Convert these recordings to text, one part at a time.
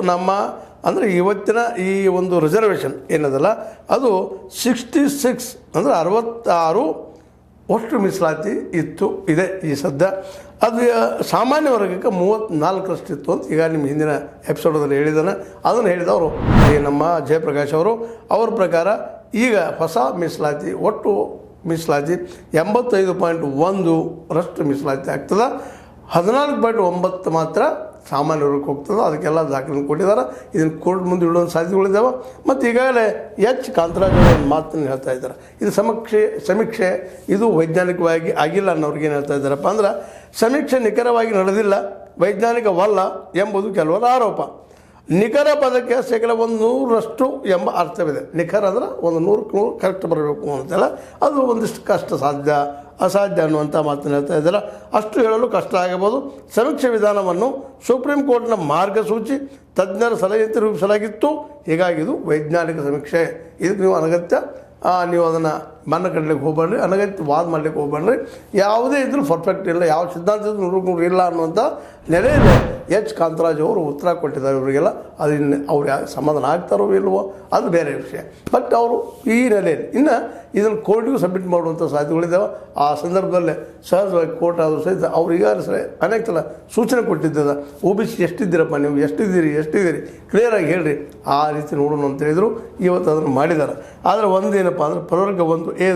ನಮ್ಮ ಅಂದರೆ ಇವತ್ತಿನ ಈ ಒಂದು ರಿಸರ್ವೇಷನ್ ಏನದಲ್ಲ ಅದು 66 ಅಂದರೆ 66 ಅಷ್ಟು ಮೀಸಲಾತಿ ಇದೆ ಈ ಸದ್ಯ. ಅದು ಸಾಮಾನ್ಯ ವರ್ಗಕ್ಕೆ 34ರಷ್ಟು ಇತ್ತು ಅಂತ ಈಗ ನಿಮ್ಮ ಹಿಂದಿನ ಎಪಿಸೋಡಲ್ಲಿ ಹೇಳಿದ್ದಾನೆ. ಅದನ್ನು ಹೇಳಿದವರು ಈ ನಮ್ಮ ಜಯಪ್ರಕಾಶ್ ಅವರು. ಅವ್ರ ಪ್ರಕಾರ ಈಗ ಹೊಸ ಮೀಸಲಾತಿ ಒಟ್ಟು ಮೀಸಲಾತಿ 85.1ರಷ್ಟು ಮೀಸಲಾತಿ ಆಗ್ತದೆ. 14.9 ಮಾತ್ರ ಸಾಮಾನ್ಯ ವರ್ಗಕ್ಕೆ ಹೋಗ್ತದೆ. ಅದಕ್ಕೆಲ್ಲ ದಾಖಲೆ ಕೊಟ್ಟಿದ್ದಾರೆ. ಇದನ್ನು ಕೋರ್ಟ್ ಮುಂದೆ ಇಡುವ ಸಾಧ್ಯತೆಗಳಿದ್ದಾವೆ. ಮತ್ತು ಈಗಾಗಲೇ ಕಾಂತರಾಜ್ ಒಂದು ಮಾತನ್ನು ಹೇಳ್ತಾ ಇದ್ದಾರೆ, ಇದು ಸಮೀಕ್ಷೆ ಇದು ವೈಜ್ಞಾನಿಕವಾಗಿ ಆಗಿಲ್ಲ ಅನ್ನೋರಿಗೆ ಏನು ಹೇಳ್ತಾ ಇದ್ದಾರಪ್ಪ ಅಂದ್ರೆ, ಸಮೀಕ್ಷೆ ನಿಖರವಾಗಿ ನಡೆದಿಲ್ಲ, ವೈಜ್ಞಾನಿಕವಲ್ಲ ಎಂಬುದು ಕೆಲವರ ಆರೋಪ. ನಿಖರ ಪದಕ್ಕೆ 100% ಎಂಬ ಅರ್ಥವಿದೆ. ನಿಖರ ಅಂದರೆ 100ಕ್ಕೆ 100 ಕರೆಕ್ಟ್ ಬರಬೇಕು ಅಂತಲ್ಲ, ಅದು ಒಂದಿಷ್ಟು ಕಷ್ಟ ಅಸಾಧ್ಯ ಅನ್ನುವಂಥ ಮಾತನ್ನು ಹೇಳ್ತಾ ಇದ್ದಾರೆ. ಅಷ್ಟು ಹೇಳಲು ಕಷ್ಟ ಆಗಬಹುದು. ಸಮೀಕ್ಷೆ ವಿಧಾನವನ್ನು ಸುಪ್ರೀಂ ಕೋರ್ಟ್ನ ಮಾರ್ಗಸೂಚಿ ತಜ್ಞರ ಸಲಹೆಯಂತೆ ರೂಪಿಸಲಾಗಿತ್ತು. ಹೀಗಾಗಿ ಇದು ವೈಜ್ಞಾನಿಕ ಸಮೀಕ್ಷೆ. ಇದಕ್ಕೆ ನೀವು ಅನಗತ್ಯ ನೀವು ಅದನ್ನು ಮನ್ನ ಕಡಲಿಕ್ಕೆ ಹೋಗಬೇಡ್ರಿ, ಅನಗತ್ಯ ವಾದ ಮಾಡಲಿಕ್ಕೆ ಹೋಗಬೇಡ್ರಿ. ಯಾವುದೇ ಇದ್ರೂ ಪರ್ಫೆಕ್ಟ್ ಇಲ್ಲ, ಯಾವ ಸಿದ್ಧಾಂತದ 100% ಇಲ್ಲ ಅನ್ನುವಂಥ ನೆಲೆಯಲ್ಲಿ ಕಾಂತರಾಜ್ ಅವರು ಉತ್ತರ ಕೊಟ್ಟಿದ್ದಾರೆ ಇವರಿಗೆಲ್ಲ. ಅದನ್ನು ಅವ್ರು ಸಮಾಧಾನ ಆಗ್ತಾರೋ ಇಲ್ವೋ ಅದು ಬೇರೆ ವಿಷಯ. ಬಟ್ ಅವರು ಈ ನೆಲೆಯಲ್ಲಿ ಇನ್ನು ಇದನ್ನು ಕೋರ್ಟಿಗೂ ಸಬ್ಮಿಟ್ ಮಾಡುವಂಥ ಸಾಧ್ಯತೆಗಳಿದ್ದಾವೆ. ಆ ಸಂದರ್ಭದಲ್ಲೇ ಸಹಜವಾಗಿ ಕೋರ್ಟ್ ಆದರೂ ಸಹಿತ ಅವ್ರು ಈಗಾಗಲೇ ಸರಿ ಅನೇಕ ಸಲ ಸೂಚನೆ ಕೊಟ್ಟಿದ್ದದ, OBC ಎಷ್ಟಿದ್ದೀರಪ್ಪ ನೀವು, ಎಷ್ಟಿದ್ದೀರಿ ಕ್ಲಿಯರಾಗಿ ಹೇಳ್ರಿ, ಆ ರೀತಿ ನೋಡೋಣ ಅಂತ ಹೇಳಿದರು. ಇವತ್ತು ಅದನ್ನು ಮಾಡಿದ್ದಾರೆ. ಆದರೆ ಒಂದೇನಪ್ಪ ಅಂದರೆ ಪ್ರವರ್ಗ 1A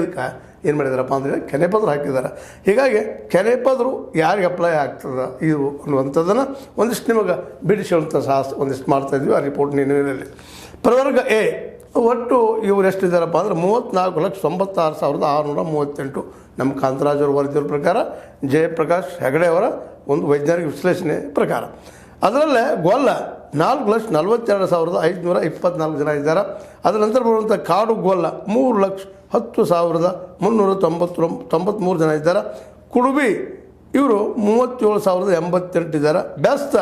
ಏನು ಮಾಡಿದಾರಪ್ಪ ಅಂದರೆ ಕೆನೆಪತ್ರ ಹಾಕಿದ್ದಾರೆ. ಹೀಗಾಗಿ ಕೆನೆಪದರು ಯಾರಿಗೆ ಅಪ್ಲೈ ಆಗ್ತದೆ ಇದು ಅನ್ನುವಂಥದ್ದನ್ನು ಒಂದಿಷ್ಟು ನಿಮಗೆ ಬಿಡಿಸುವಂಥ ಸಾಹಸ ಒಂದಿಷ್ಟು ಮಾಡ್ತಾಯಿದ್ವಿ. ಆ ರಿಪೋರ್ಟ್ ನಿನ್ನೆಯಲ್ಲಿ ಪ್ರವರ್ಗ A ಒಟ್ಟು ಇವರು ಎಷ್ಟಿದ್ದಾರಪ್ಪ ಅಂದರೆ 34,96,638. ನಮ್ಮ ಕಾಂತರಾಜ್ ಅವರು ವರದಿಯವರ ಪ್ರಕಾರ, ಜಯಪ್ರಕಾಶ್ ಹೆಗಡೆ ಅವರ ಒಂದು ವೈಜ್ಞಾನಿಕ ವಿಶ್ಲೇಷಣೆ ಪ್ರಕಾರ. ಅದರಲ್ಲೇ ಗೊಲ್ಲ 4,42,524 ಜನ ಇದ್ದಾರೆ. ಅದರ ನಂತರ ಬರುವಂಥ ಕಾಡು ಗೊಲ್ಲ 3,10,393 ಜನ ಇದ್ದಾರೆ. ಕುಡುಬಿ ಇವರು 37,088 ಇದ್ದಾರೆ. ಬೆಸ್ತ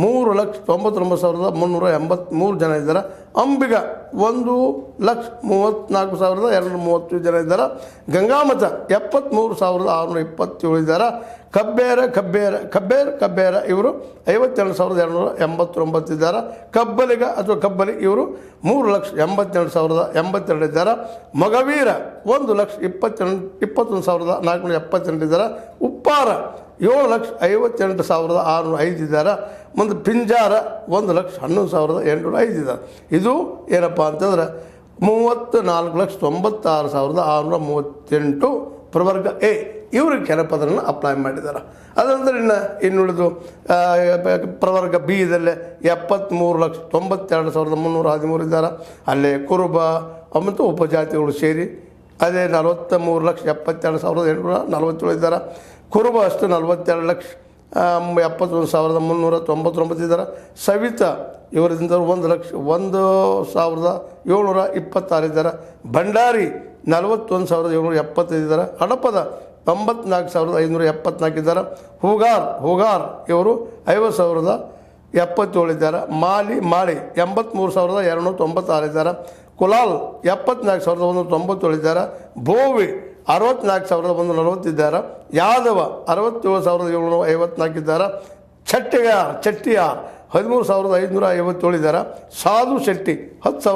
3,99,383 ಜನ ಇದ್ದಾರೆ. ಅಂಬಿಗ 1,34,230 ಜನ ಇದ್ದಾರೆ. ಗಂಗಾಮತ 73,627 ಇದ್ದಾರೆ. ಕಬ್ಬೇರ ಇವರು 52,289 ಇದ್ದಾರೆ. ಕಬ್ಬಲಿಗ ಅಥವಾ ಕಬ್ಬಲಿ ಇವರು 3,82,082 ಇದ್ದಾರೆ. ಮಗವೀರ 1,21,478 ಇದ್ದಾರೆ. ಉಪ್ಪಾರ 7,58,605 ಇದ್ದಾರೆ. ಮುಂದೆ ಪಿಂಜಾರ 1,11,805 ಇದ್ದಾರೆ. ಇದು ಏನಪ್ಪ ಅಂತಂದ್ರೆ 34,96,638 ಪ್ರವರ್ಗ A ಇವ್ರಿಗೆ ಕೆನೆಪದರನ್ನು ಅಪ್ಲೈ ಮಾಡಿದ್ದಾರೆ. ಅದರಂತರ ಇನ್ನುಳಿದು ಪ್ರವರ್ಗ B ಇದಲ್ಲೇ 73,92,313 ಇದ್ದಾರೆ. ಅಲ್ಲೇ ಕುರುಬ ಮತ್ತು ಉಪಜಾತಿಗಳು ಸೇರಿ ಅದೇ 43,72,847 ಇದ್ದಾರೆ. ಕುರುಬ ಅಷ್ಟು 42,71,399 ಇದ್ದಾರೆ. ಸವಿತಾ ಇವರಿಂದ 1,01,726 ಇದ್ದಾರೆ. ಭಂಡಾರಿ 41,775 ಇದ್ದಾರೆ. ಹಡಪದ 94,574 ಇದ್ದಾರೆ. ಹೂಗಾರ್ ಇವರು 50,077 ಇದ್ದಾರೆ. ಮಾಳಿ 83,296 ಇದ್ದಾರೆ. ಕುಲಾಲ್ 74,197 ಇದ್ದಾರೆ. ಬೋವಿ 64,140 ಇದ್ದಾರೆ. ಯಾದವ 67,754 ಇದ್ದಾರೆ. ಚಟ್ಟಿಯಾರ್ 13,557 ಇದ್ದಾರೆ. ಸಾಧು ಶೆಟ್ಟಿ 10,000